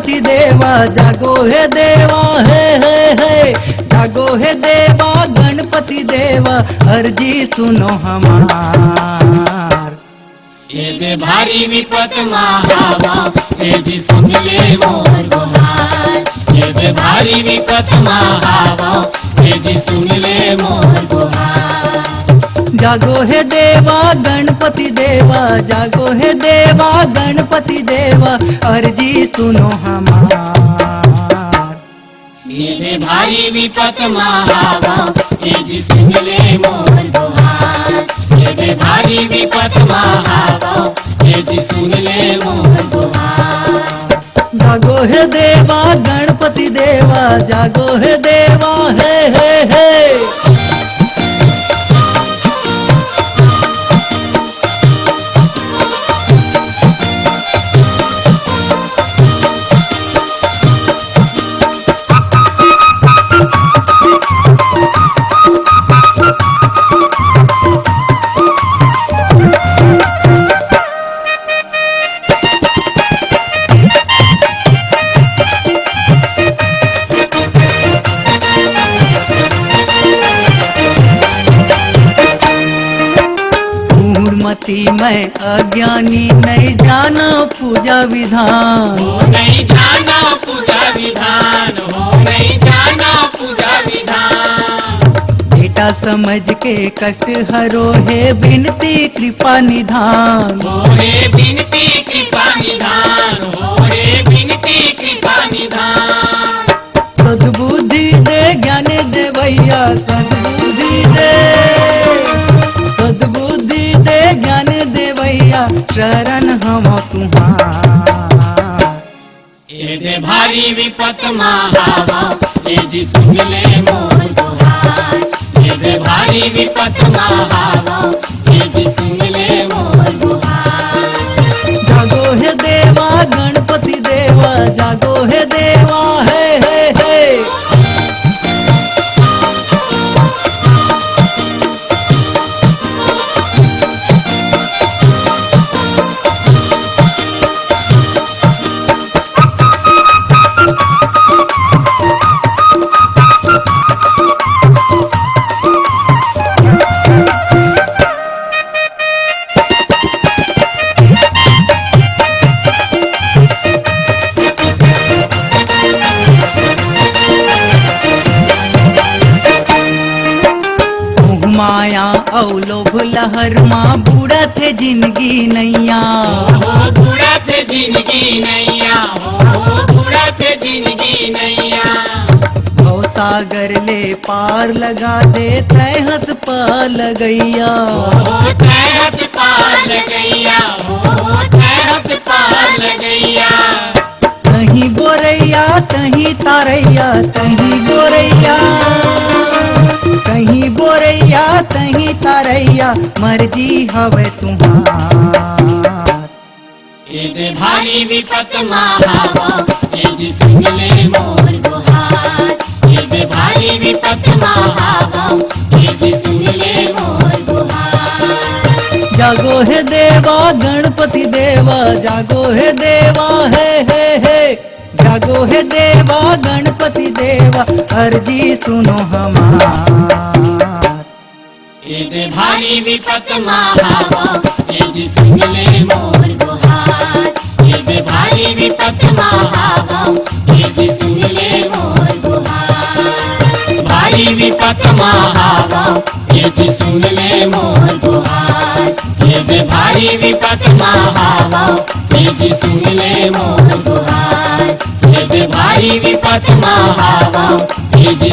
गणपति देवा जागो हे देवा, हे जागो हे देवा गणपति देवा, अर्जी सुनो हमार। ये भारी विपत महावा हे जी सुन ले मोर गुहार। ये भारी विपत महावा हे जी सुन ले मोर गुहार। जागो हे देवा गणपति देवा, जागो हे देवा गणपति देवा, अर्जी सुनो हमार। ये भारी विपत महावा हे जी सुन ले मोर गुहार। ये भारी विपत महावा हे जी सुन ले मोर गुहार। जागो हे देवा गणपति देवा, जागो हे देवा, हे मैं अज्ञानी नहीं जाना पूजा विधान, नहीं जाना पूजा विधान, नहीं जाना पूजा विधान। बेटा समझ के कष्ट हरो है विनती कृपा निधान, हे विनती कृपा निधान, हे विनती कृपा निधान। सद्बुद्धि दे ज्ञान दे भैया, सद्बुद्धि दे, सद्बुद्धि दे ज्ञान दे भैया, शरण हम तुम्हार। ये भारी विपत महावा हे जी सुन ले मोर गुहार। ये भारी विपत महावा हे जी सुन ले मोर गुहार। जागो हे देवा गणपति देवा, जागो हे देवा, हे माया औ लोभ लहर माँ बुरा थे जिंदगी नैया, बुरा थे जिंदगी नैया, बुरा थे जिंदगी नैया। भव सागर ले पार लगा दे तय हंस पार लगैया, तय हंस पार लगैया, तय हंस पार लगैया। कहीं बोरैया कहीं तारैया, कहीं बोरैया कहीं बोरैया कहीं तारैया, मर्जी हवे तुम्हार। ये भारी विपत महावा हे जी सुन ले मोर गुहार। ये भारी विपत महावा हे जी सुन ले मोर गुहार। जागो हे देवा गणपति देवा, जागो हे देवा, हे जागो हे देवा गणपति देवा, अर्जी सुनो हमार। ये भारी विपत महावा हे जी सुन ले मोर गुहार। ये भारी विपत महावा हे जी सुन ले मोर गुहार। भारी विपत महावा हे जी सुन ले मोर गुहार। ये भारी विपत महावा हे जी सुन ले मोर गुहार। ये भारी विपत महावा हे जी